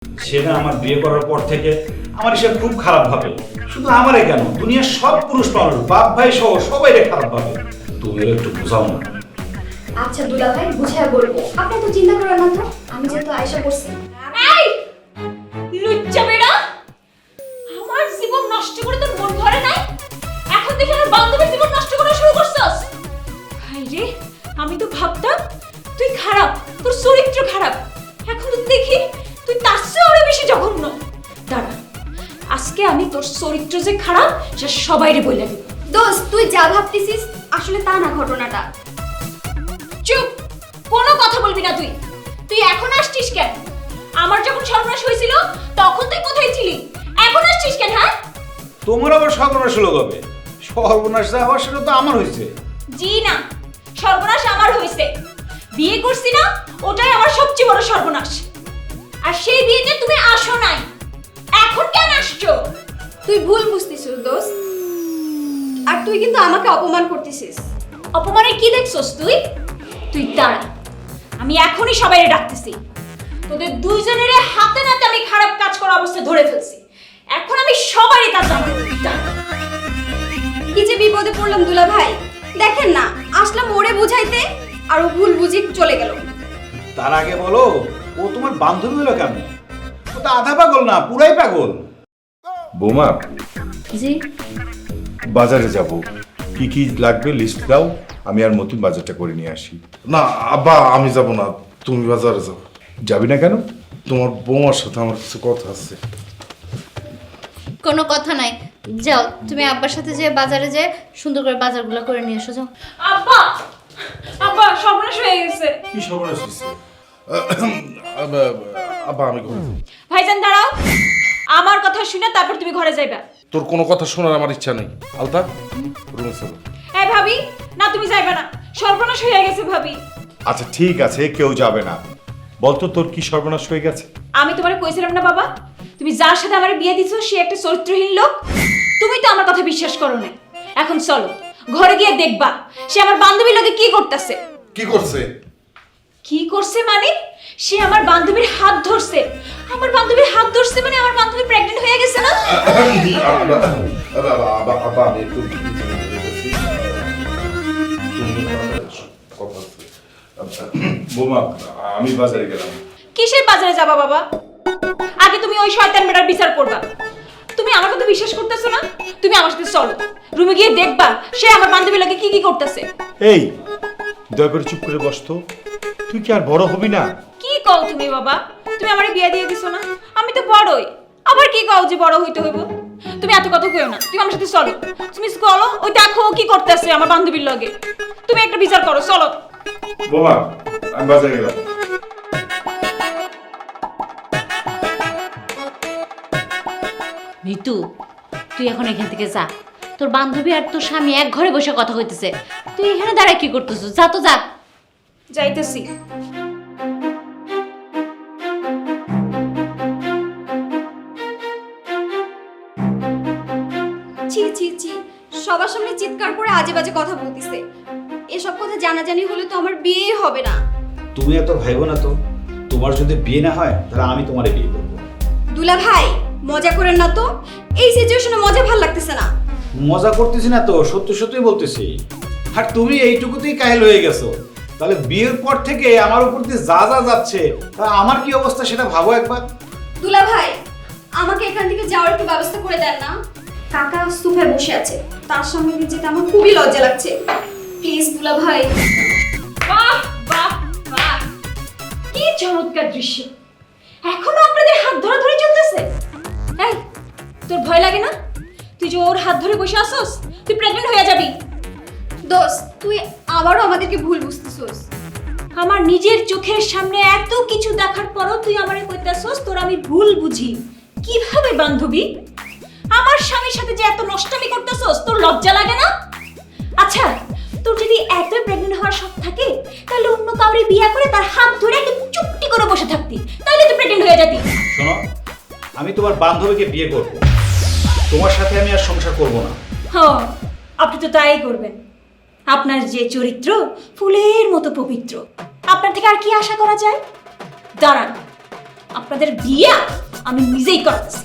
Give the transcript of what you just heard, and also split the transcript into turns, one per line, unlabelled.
সেটা আমার বিয়ে করার পর থেকে আমার হিসেবে খুব খারাপ ভাবে। শুধু আমারে কেন, দুনিয়ার সব পুরুষ মানুষ, বাপ ভাই সহ সবাই খারাপ ভাবে। তুমি একটু বোঝাও না।
আচ্ছা দুলা ভাই, বুঝায় বলবো। আপনি তো চিন্তা করেন না তো, আমি যেহেতু আয়েশা করছি।
এই লুচ্চা বেড়া, আমার জীবন নষ্ট করে তোর মন ধরে নাই? এখন দেখে আমার বান্ধবীর জীবন নষ্ট করা শুরু করছস? হাই রে, আমি তো ভাবতাম তুই খারাপ, তোর চরিত্র খারাপ। এখন তো দেখি তুই তার চেয়ে আরো বেশি জঘন্য। দাঁড়া, আজকে আমি তোর চরিত্র যে খারাপ সে সবাইরে বলে দিব।
দোস্ত, তুই যা ভাবতেছিস আসলে তা না ঘটনাটা।
চুপ, কোনো কথা বলবি না তুই। তুই এখন আসছিস কেন? আমার যখন সর্বনাশ হয়েছিল তখন তুই কোথায় ছিলি? এখন আসছিস কেন? হ্যাঁ,
তোমার আবার সর্বনাশ হলো কবে? সর্বনাশ যা হওয়ার সেটা তো আমার হয়েছে।
জি না, সর্বনাশ আমার হয়েছে। বিয়ে করছি না, ওটাই আমার সবচেয়ে বড় সর্বনাশ। আর সেই বিয়েতে তুমি আসো নাই, এখন কেন আসছো?
তুই ভুল বুঝতেছিস দোস্ত, আর তুই কিন্তু আমাকে অপমান করতেছিস।
অপমানের কি দেখছস তুই? তুই দাঁড়া, আমি এখনই সবাইরে ডাকতেছি। তোদের দুইজনের হাতে নাতে আমি খারাপ কাজ করা অবস্থায় ধরে ফেলছি। এখন আমি সবারই তা জানাবো। দাঁড়া।
কি যে বিপদে পড়লাম দুলা ভাই, দেখেন না, আসলাম ওরে বুঝাইতে আর ও ভুল বুঝি চলে গেল।
তার আগে বলো, ও তোমার বান্ধবী হলো কেমন? ও তো আধা পাগল না, পুরাই পাগল।
বৌমা,
জি
বাজারে যাব, কি কি লাগবে লিস্ট দাও, আমি আর মতিন বাজারটা করে নিয়ে আসি।
না আব্বা, আমি যাব না, তুমি বাজারে যাও।
যাবি না কেন?
তোমার বৌমার সাথে আমার কিছু কথা আছে।
কোনো কথা নাই, যাও তুমি আব্বার সাথে যে বাজারে যে সুন্দর করে বাজারগুলো করে নিয়ে এসো, যাও।
আব্বা, আব্বা সর্বনাশ হয়ে গেছে।
কি সর্বনাশ হয়েছে? আব্বা আমি ঘরে যাই।
ভাইজান দাঁড়াও, আমার কথা শুনে তারপর তুমি ঘরে যাইবা।
তোর কোনো কথা শোনার আমার ইচ্ছা নেই। আলতা, রুমে চলো।
এই ভাবি, না তুমি যাইবা না, সর্বনাশ হয়ে গেছে ভাবি।
আচ্ছা ঠিক আছে, কেউ যাবে না। বলতো তোর কি সর্বনাশ হয়ে গেছে?
আমি তোমারে কইছিলাম না বাবা, তুমি যার সাথে আমার বিয়ে দিছো সে একটা চরিত্রহীন লোক। তুমি তো আমার কথা বিশ্বাস করো না। এখন চলো ঘরে গিয়ে দেখবা সে আমার বান্ধবীর লগে কি করতেছে।
কি করছে?
কি করছে মানে? সে আমার বান্ধবীর হাত ধরছে। আমার বান্ধবীর হাত ধরছে মানে আমার বান্ধবী প্রেগন্যান্ট হয়ে গেছে না?
আব্বা আমি একটু কথা আছে।
বৌমা, আমি বাজারে গেলাম।
কিসের বাজারে যাবা বাবা? আগে তুমি ওই শয়তান মেয়েটার বিচার করবা। তুমি আমার কথা বিশ্বাস করতেছো না? তুমি আমার সাথে চলো, রুমে গিয়ে দেখবা সে আমার বান্ধবীর লগে কি কি করতেছে।
এই, দয়া করে চুপ করে বসতো। তুই কি আর বড় হবি না?
কি কও তুমি বাবা? তুমি আমারে বিয়ে দিয়ে দিছো না, আমি তো বড়ই। আবার কি কও যে বড় হইতে হইব? তুমি এত কথা কইও না, তুমি আমার সাথে চলো। তুমি চলো, ওই দেখো ও কি করতেছে আমার বান্ধবীর লগে। তুমি একটা বিচার করো, চলো।
বৌমা, আমি বাজারে গেলাম।
ঋতু, তুই এখন এখান থেকে যা। তোর বান্ধবী আর তোর স্বামী এক ঘরে বসে কথা কইতেছে, তুই এখানে দাঁড়ায় কি করতেছিস? যা তো যা।
যাইতেছি।
ছি ছি ছি, সবার সামনে চিৎকার করে আজে বাজে কথা বলতিছে। এসব কথা জানাজানি হলে তো আমার বিয়ে হবে না।
তুমি এত ভাইবো না তো। তোমার যদি বিয়ে না হয় তাহলে আমি তোমারে বিয়ে করবো।
দুলা ভাই, মজা করেন না তো, এই সিচুয়েশনে মজা ভাল লাগতেছে না।
মজা করতেছি না তো, সত্যি সত্যি বলতেছি। আর তুমি এইটুকুতেই কাহিল হয়ে গেছো, তাহলে বিয়ের পর থেকে আমার উপর দিয়ে যা যা যাচ্ছে তা আমার কি অবস্থা সেটা ভাবো একবার।
দুলা ভাই, আমাকে এখান থেকে যাওয়ার একটু ব্যবস্থা করে দেন না। কাকা সোফায় বসে আছে, তার সামনে দিয়ে যেতে আমার খুবই লজ্জা লাগছে। প্লিজ দুলা ভাই।
বাহ বাহ বাহ, কি চমৎকার দৃশ্য! এখনো আপনাদের হাত ধরাধরি চলতেছে। এই, তোর ভয় লাগে না? তুই যে ওর হাত ধরে বসে আসোস, তুই প্রেগন্যান্ট হয়ে যাবি।
দোস্ত, তুই আবারও আমাদেরকে ভুল বুঝতেছিস।
আমার নিজের চোখের সামনে এত কিছু দেখার পরও তুই আমারে কইতাছস তোর আমি ভুল বুঝি। কিভাবে বান্ধবী? আমার স্বামীর সাথে যে এত নষ্টামি করতেছস, তোর লজ্জা লাগে না? আচ্ছা, তোর যদি এত প্রেগন্যান্ট হওয়ার শখ থাকে তাহলে অন্য কাউরে বিয়ে করে তার হাত ধরে একদম চুপটি করে বসে থাকতি, তাহলে তুই প্রেগন্যান্ট হয়ে যাবি।
শোনো, আমি তোমার বান্ধবীকে বিয়ে করবো, তোমার সাথে আমি আর সংসার করব না।
হ্যাঁ, আপনি তো তাই করবেন। আপনার যে চরিত্র ফুলের মতো পবিত্র, আপনার থেকে আর কি আশা করা যায়? দাঁড়ান, আপনাদের বিয়ে আমি নিজেই করতেছি।